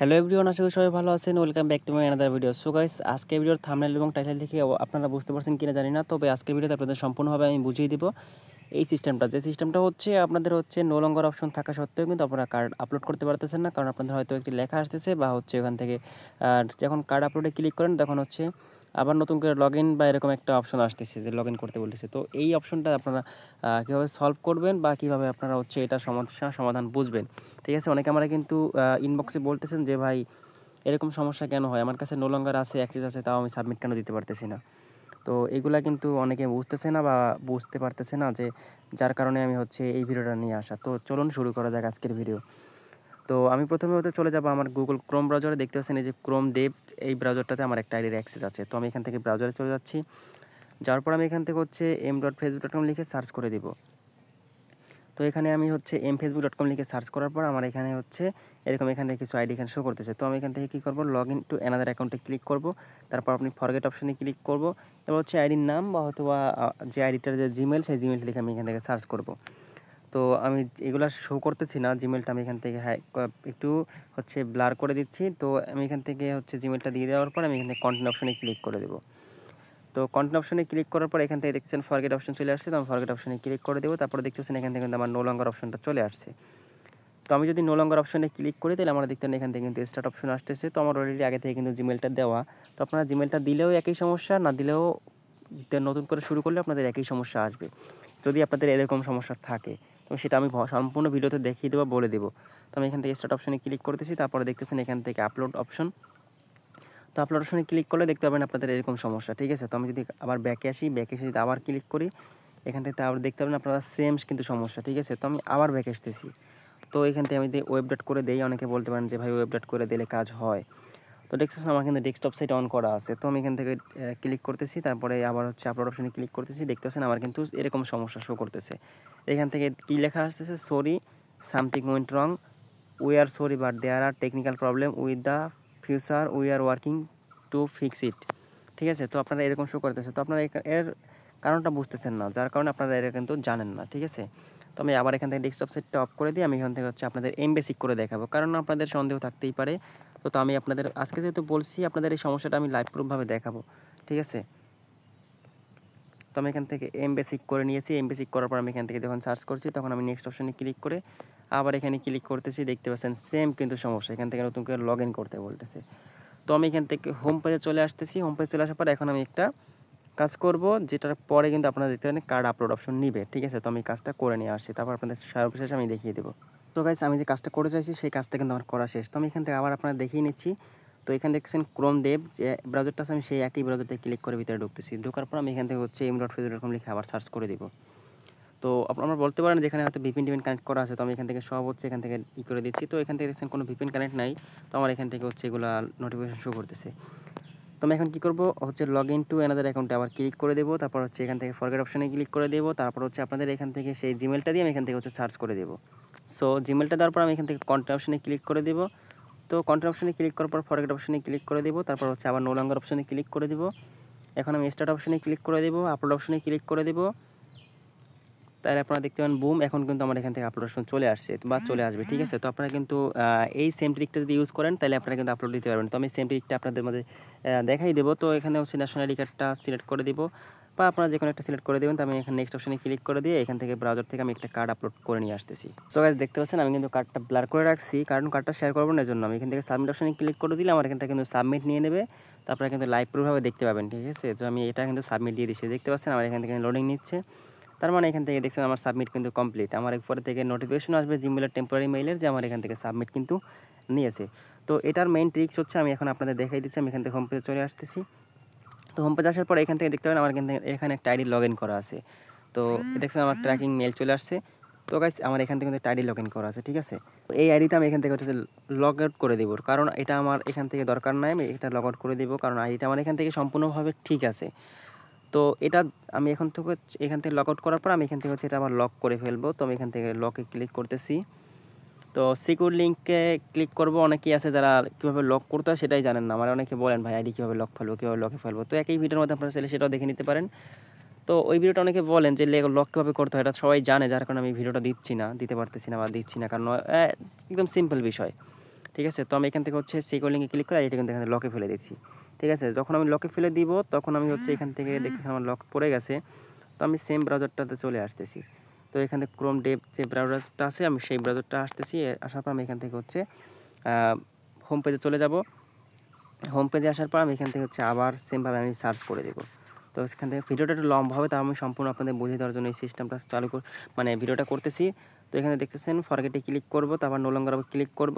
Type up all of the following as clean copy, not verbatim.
Hello everyone, আশা করি সবাই ভালো আছেন। Welcome back to my another video. So guys, আজকের ভিডিওর থাম্বনেল এবং টাইটেল দেখে আপনারা বুঝতে পারছেন কিনা জানি না, তবে আজকের ভিডিওতে আপনাদের সম্পূর্ণভাবে আমি বুঝিয়ে দিব এই সিস্টেমটা। যে সিস্টেমটা হচ্ছে আপনাদের হচ্ছে নো লঙ্গার অপশন থাকা সত্ত্বেও কিন্তু আপনারা কার্ড আপলোড করতে পারতেছেন না, কারণ আপনাদের হয়তো একটি লেখা আসতেছে বা হচ্ছে ওখান থেকে যখন কার্ড আপলোডে ক্লিক করেন তখন হচ্ছে আবার নতুন করে লগ ইন বা এরকম একটা অপশন আসতেছে যে লগ ইন করতে বলতেছে। তো এই অপশনটা আপনারা কীভাবে সলভ করবেন বা কীভাবে আপনারা হচ্ছে এটা সমস্যা সমাধান বুঝবেন, ঠিক আছে? অনেকে আমরা কিন্তু ইনবক্সে বলতেছেন যে ভাই এরকম সমস্যা কেন হয়, আমার কাছে নো লঙ্গার আছে, অ্যাক্সেস আছে, তাও আমি সাবমিট কেন দিতে পারতেছি না। তো এগুলা কিন্তু অনেকে বুঝতেছে না বা বুঝতে পারতেছে না, যে যার কারণে আমি হচ্ছে এই ভিডিওটা নিয়ে আসা। তো চলুন শুরু করা যাক আজকের ভিডিও। তো আমি প্রথমে চলে যাব আমার গুগল ক্রোম ব্রাউজারে। দেখতে পাচ্ছেন এই যে ক্রোম ডেভ, এই ব্রাউজারটাতে আমার একটা আইডির অ্যাক্সেস আছে। তো আমি এখান থেকে ব্রাউজারে চলে যাচ্ছি। যাওয়ার পর আমি এখান থেকে হচ্ছে m.facebook.com লিখে সার্চ করে দিব। তো এখানে আমি হচ্ছে mfacebook.com লিখে সার্চ করার পর আমার এখানে হচ্ছে এরকম এখানে কিছু আইডি এখানে শো করতেছে। তো আমি এখান থেকে কী করবো, লগ ইন টু অ্যানাদার অ্যাকাউন্টে ক্লিক করব। তারপর আপনি ফরগেট অপশনে ক্লিক করব। এবার হচ্ছে আইডির নাম বা হয়তো যে আইডিটার যে জিমেল, সেই জিমেলটা লিখে আমি এখান থেকে সার্চ করব। তো আমি এগুলো শো করতেছি না, জিমেলটা আমি এখান থেকে একটু হচ্ছে ব্লার করে দিচ্ছি। তো আমি এখান থেকে হচ্ছে জিমেলটা দিয়ে দেওয়ার পর আমি এখান থেকে কন্টিনিউ অপশনে ক্লিক করে দেবো। তো কন্টিনিউ অপশনে ক্লিক করার পর এখান থেকে দেখছেন ফরগেট অপশন চলে আসছে। তো আমি ফরগেট অপশনে ক্লিক করে দেবো। তারপরে দেখতেছেন এখান থেকে কিন্তু আমার নো লঙ্গার অপশনটা চলে আসছে। তো আমি যদি নো লঙ্গার অপশনে ক্লিক করি তাহলে আমরা দেখতেন এখান থেকে কিন্তু স্টার্ট অপশন আসতেছে। তো আমার অলরেডি আগে থেকে কিন্তু জিমেলটা দেওয়া। তো আপনারা জিমেলটা দিলেও একই সমস্যা, না দিলেও নতুন করে শুরু করলে আপনাদের একই সমস্যা আসবে। যদি আপনাদের এরকম সমস্যা থাকে তো সেটা আমি সম্পূর্ণ ভিডিওতে দেখিয়ে দেবো, বলে দেবো। তো আমি এখান থেকে স্টার্ট অপশনে ক্লিক করতেছি। তারপরে দেখতেছেন এখান থেকে আপলোড অপশন। তো আপলোড অপশনে ক্লিক করলে দেখতে পাবেন আপনাদের এরকম সমস্যা, ঠিক আছে? তো আমি যদি আবার ব্যাকে আসি, ব্যাকে এসে যদি আবার ক্লিক করি, এখান থেকে আবার দেখতে পাবেন আপনারা সেম কিন্তু সমস্যা, ঠিক আছে? তো আমি আবার ব্যাকে আসতেছি। তো এখান থেকে আমি যদি ওয়েব ডট করে দেই, অনেকে বলতে পারেন যে ভাই ওয়েব ডট করে দিলে কাজ হয়। তো দেখতেছেন আমার কিন্তু ডেস্কটপ সাইট অন করা আছে। তো আমি এখান থেকে ক্লিক করতেছি, তারপরে আবার হচ্ছে আপলোড অপশনে ক্লিক করতেছি। দেখতে পাচ্ছেন আমার কিন্তু এরকম সমস্যা শো করতেছে। এখান থেকে কী লেখা আসতেছে, sorry something went wrong, we are sorry but there are technical problem with the future, we are working to fix it, ঠিক আছে? তো আপনারা এরকম শো করতেছে। তো আপনারা এর কারণটা বুঝতেছেন না, যার কারণে আপনারা এটা কিন্তু জানেন না, ঠিক আছে? তো আমি আবার এখান থেকে ডেস্কটপ সেটটা অফ করে দিই। আমি এখান থেকে হচ্ছে আপনাদের বেসিক করে দেখাবো, কারণ আপনাদের সন্দেহ থাকতেই পারে। তো আমি আপনাদের আজকে যেহেতু বলছি, আপনাদের এই সমস্যাটা আমি লাইভ প্রুফভাবে দেখাবো, ঠিক আছে? তো আমি এখান থেকে বেসিক করে নিয়েছি। বেসিক করার পর আমি এখান থেকে যখন সার্চ করছি তখন আমি নেক্সট অপশনে ক্লিক করে আবার এখানে ক্লিক করতেছি। দেখতে পাচ্ছেন সেম কিন্তু সমস্যা, এখান থেকে নতুন করে লগ ইন করতে বলতেছে। তো আমি এখান থেকে হোম পেজে চলে আসতেছি। হোম পেজে চলে আসার পর এখন আমি একটা কাজ করব, যেটার পরে কিন্তু আপনারা দেখতে পারেন কার্ড আপলোড অপশন নিবে, ঠিক আছে? তো আমি কাজটা করে নিয়ে আসছি, তারপর আপনাদের সর্বশেষে আমি দেখিয়ে দেবো। তো গাইস, আমি যে কাজটা করে চাইছি সেই কাজটা কিন্তু আমার করা শেষ। তো আমি এখান থেকে আবার আপনারা দেখিয়ে নিচ্ছি। তো এখানে দেখছেন ক্রোম ডেভ যে ব্রাউজারটা আছে, আমি সেই একই ব্রাউজারতে ক্লিক করে ভিতরে ঢুকতেছি। ঢোকার পর আমি এখান থেকে হচ্ছে m.facebook.com লিখে আবার সার্চ করে দিব। তো আপনারা বলতে পারেন যেখানে হয়তো ভিপিএন টিপিএন কানেক্ট করা আছে, তো আমি এখান থেকে সব হচ্ছে এখান থেকে করে দিচ্ছি। তো এখান থেকে দেখছেন কোনো ভিপিএন কানেক্ট নাই, তো আমার এখান থেকে হচ্ছে এগুলো নোটিফিকেশন শো করতেছে। তো আমি এখন কী করবো, হচ্ছে লগ ইন টু অ্যানাদার অ্যাকাউন্টে আবার ক্লিক করে দেবো। তারপর হচ্ছে এখান থেকে ফরগেট অপশনে ক্লিক করে দেবো। তারপর হচ্ছে আপনাদের এখান থেকে সেই জিমেলটা দিয়ে আমি এখান থেকে হচ্ছে সার্চ করে দেবো। সো জিমেলটা দেওয়ার পর আমি এখান থেকে কন্টিনিউ অপশনে ক্লিক করে দেবো। তো কন্টিনিউ অপশনে ক্লিক করার পর ফরগেট অপশনে ক্লিক করে দেবো। তারপর হচ্ছে আবার নো লঙ্গার অপশনে ক্লিক করে দেবো। এখন আমি স্টার্ট অপশনে ক্লিক করে দেবো, আপলোড অপশনে ক্লিক করে দেবো। তাহলে আপনারা দেখতে পান বুম, এখন কিন্তু আমার এখান থেকে আপলোড অপশন চলে আসছে বা চলে আসবে, ঠিক আছে? তো আপনারা কিন্তু এই সেম ট্রিকটা যদি ইউজ করেন তাহলে আপনারা কিন্তু আপলোড দিতে পারবেন। তো আমি সেম ট্রিকটা আপনাদের মধ্যে দেখাই দেবো। তো এখানে হচ্ছে ন্যাশনাল আইডি কার্ডটা সিলেক্ট করে দিব, বা আপনারা যে কোনো একটা সিলেক্ট করে দেবেন। তো আমি এখানে নেক্সট অপশনে ক্লিক করে দিয়ে এখান থেকে ব্রাউজার থেকে আমি একটা কার্ড আপলোড করে নিয়ে আসতেছি। সো গাইস, দেখতে পাচ্ছেন আমি কিন্তু কার্ডটা ব্লার করে রাখছি, কারণ কার্ডটা শেয়ার করবো না, এজন্য আমি এখান থেকে সাবমিট অপশনে ক্লিক করে দিলে আমার এখানটা কিন্তু সাবমিট নিয়ে নেবে। তো আপনারা কিন্তু লাইভ প্রুফভাবে দেখতে পাবেন, ঠিক আছে? তো আমি এটা কিন্তু সাবমিট দিয়ে দিচ্ছি। দেখতে পাচ্ছেন আমার এখান থেকে লোডিং নিচ্ছে। তার মানে এখান থেকে দেখছেন আমার সাবমিট কিন্তু কমপ্লিট। আমার এরপরে থেকে নোটিফিকেশন আসবে জিমেলের টেম্পোরারি মেইলের, যে আমার এখান থেকে সাবমিট কিন্তু নিয়েছে। তো এটার মেইন ট্রিক্স হচ্ছে আমি এখন আপনাদের দেখাই দিচ্ছি। আমি এখান থেকে হোম পেজে চলে আসতেছি। তো হোম পেজে আসার পর এখান থেকে দেখতে পাবেন আমার এখানে একটা আইডি লগ ইন করা আছে। তো দেখছেন আমার ট্র্যাকিং মেল চলে আসছে। তো গাইস, আমার এখান থেকে কিন্তু আইডি লগ ইন করা আছে, ঠিক আছে? তো এই আইডিটা আমি এখান থেকে হচ্ছে লগ আউট করে দেবো, কারণ এটা আমার এখান থেকে দরকার নাই। আমি এটা লগ আউট করে দেবো, কারণ আইডিটা আমার এখান থেকে সম্পূর্ণভাবে ঠিক আছে। তো এটা আমি এখন থেকে এখান থেকে লগ আউট করার পর আমি এখান থেকে হচ্ছে এটা আবার লক করে ফেলবো। তো আমি এখান থেকে লকে ক্লিক করতেছি। তো সিকিউর লিঙ্কে ক্লিক করবো। অনেকেই আছে যারা কীভাবে লক করতে হয় সেটাই জানেন না। আমার অনেকে বলেন ভাই আইডি কীভাবে লক ফেলবো, কীভাবে লকে ফেলবো। তো একই ভিডিওর মধ্যে আপনারা চাইলে সেটাও দেখে নিতে পারেন। তো ওই ভিডিওটা অনেকে বলেন যে লক কীভাবে করতে হয়, এটা সবাই জানে, যার কারণে আমি ভিডিওটা দিচ্ছি না, দিতে পারতেছি না বা দিচ্ছি না, কারণ একদম সিম্পল বিষয়। ঠিক আছে। তো আমি এখান থেকে হচ্ছে সিকিউর লিঙ্কে ক্লিক করে আইডিটা কিন্তু এখানে লকে ফেলে দিচ্ছি। ঠিক আছে, যখন আমি লকে ফেলে দিব তখন আমি হচ্ছে এখান থেকে দেখতেছি আমার লক পড়ে গেছে। তো আমি সেম ব্রাউজারটাতে চলে আসতেছি। তো এখানে ক্রোম ডেভ যে ব্রাউজারটা আছে আমি সেই ব্রাউজারটা আসতেছি, আসার পর আমি এখান থেকে হচ্ছে হোম পেজে চলে যাব। হোম পেজে আসার পর আমি এখান থেকে হচ্ছে আবার সেমভাবে আমি সার্চ করে দেবো। তো সেখান থেকে ভিডিওটা একটু লম্বা হবে, তা আমি সম্পূর্ণ আপনাদের বুঝিয়ে দেওয়ার জন্য এই সিস্টেমটা মানে ভিডিওটা করতেছি। তো এখানে দেখতেছেন ফরগেটে ক্লিক করব, তারপর নো লঙ্গার ক্লিক করব,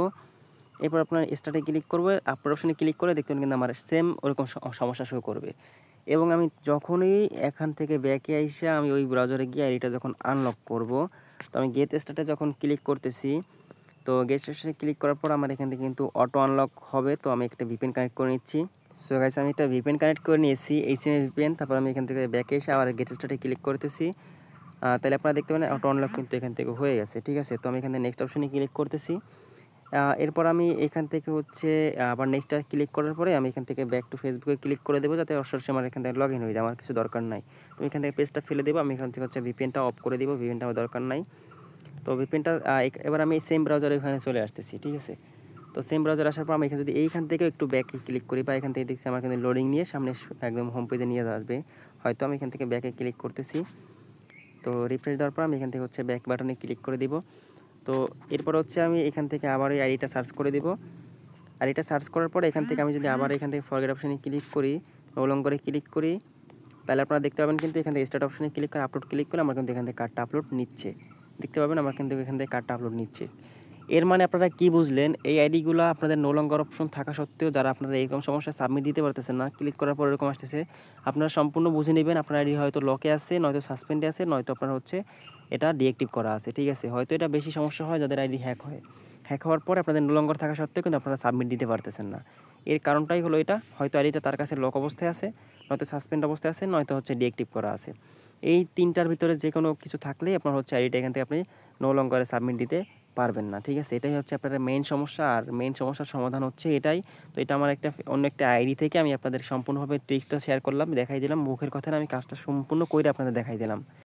এরপর আপনার স্টার্টে ক্লিক করবো, আপলোড অপশনে ক্লিক করে দেখবেন কিন্তু আমার সেম ওরকম সমস্যা শো করবে। এবং আমি যখনই এখান থেকে ব্যাকে আইসা আমি ওই ব্রাউজারে গিয়ে আইডিটা যখন আনলক করব, তো আমি গেট স্টার্টে যখন ক্লিক করতেছি, তো গেট স্টার্টে ক্লিক করার পর আমার এখান থেকে কিন্তু অটো আনলক হবে। তো আমি একটা ভিপিএন কানেক্ট করে নিচ্ছি। সো গাইস আমি একটা ভিপিএন কানেক্ট করে নিয়েছি, এই সিমে ভিপিএন। তারপর আমি এখান থেকে ব্যাকে এসে আবার গেট স্টার্টে ক্লিক করতেছি। তাহলে আপনারা দেখতে পাবেন অটো আনলক কিন্তু এখান থেকে হয়ে গেছে। ঠিক আছে, তো আমি এখানে নেক্সট অপশনে ক্লিক করতেছি। এরপর আমি এখান থেকে হচ্ছে আবার নেক্সটটা ক্লিক করার পরে আমি এখান থেকে ব্যাক টু ফেসবুকে ক্লিক করে দেবো, যাতে সরাসরি আমার এখান থেকে লগ ইন হয়ে যায়, আমার কিছু দরকার নাই। তো এখান থেকে পেজটা ফেলে দেবো, আমি এখান থেকে হচ্ছে ভিপিএনটা অফ করে দেবো, ভিপিএনটা আমার দরকার নাই। তো ভিপিএনটা এবার আমি সেম ব্রাউজারে এখানে চলে আসতেছি। ঠিক আছে, তো সেম ব্রাউজার আসার পর আমি এখানে যদি এইখান থেকেও একটু ব্যাকে ক্লিক করি, বা এখান থেকে দেখছি আমার এখানে লোডিং নিয়ে সামনে একদম হোম পেজে নিয়ে আসবে, হয়তো আমি এখান থেকে ব্যাকে ক্লিক করতেছি। তো রিফ্রেশ দেওয়ার পর আমি এখান থেকে হচ্ছে ব্যাক বাটনে ক্লিক করে দিব। তো এরপর হচ্ছে আমি এখান থেকে আবার এই আইডিটা সার্চ করে দেব। আর এটা সার্চ করার পরে এখান থেকে আমি যদি আবার এখান থেকে ফরগেট অপশনে ক্লিক করি, নো করে ক্লিক করি, তাহলে আপনারা দেখতে পাবেন কিন্তু এখান থেকে স্টার্ট অপশনে ক্লিক করে আপলোড ক্লিক করলে আমার কিন্তু এখান থেকে কার্ডটা আপলোড নিচ্ছে। দেখতে পাবেন আমার কিন্তু এখান থেকে কার্ডটা আপলোড নিচ্ছে। এর মানে আপনারা কি বুঝলেন, এই আইডিগুলো আপনাদের নো লঙ্গার অপশন থাকা সত্ত্বেও যারা আপনারা এরকম সমস্যা সাবমিট দিতে পারতেছেন না, ক্লিক করার পর এরকম আসতেছে, আপনারা সম্পূর্ণ বুঝে নেবেন আপনার আইডি হয়তো লকে আছে, নয়তো সাসপেন্ডে আছে, নয়তো আপনার হচ্ছে এটা ডিঅ্যাক্টিভ করা আছে। ঠিক আছে, হয়তো এটা বেশি সমস্যা হয় যাদের আইডি হ্যাক হয়। হ্যাক হওয়ার পরে আপনাদের নো লঙ্গার থাকা সত্ত্বেও কিন্তু আপনারা সাবমিট দিতে পারতেছেন না। এর কারণটাই হলো এটা, হয়তো আইডিটা তার কাছে লক অবস্থায় আছে, নয়তো সাসপেন্ড অবস্থায় আছে, নয়তো হচ্ছে ডিঅ্যাক্টিভ করা আছে। এই তিনটার ভিতরে যে কোনো কিছু থাকলেই আপনার হচ্ছে আইডিটা এখান থেকে আপনি নো লঙ্গারে সাবমিট দিতে পারবেন না। ঠিক আছে, এটাই হচ্ছে আপনাদের মেইন সমস্যা, আর মেইন সমস্যার সমাধান হচ্ছে এটাই। তো এটা আমার অন্য একটা আইডি থেকে আমি আপনাদের সম্পূর্ণভাবে ট্রিক্সটা শেয়ার করলাম, দেখাই দিলাম, মুখের কথা না, আমি কাজটা সম্পূর্ণ করে আপনাদের দেখাই দিলাম।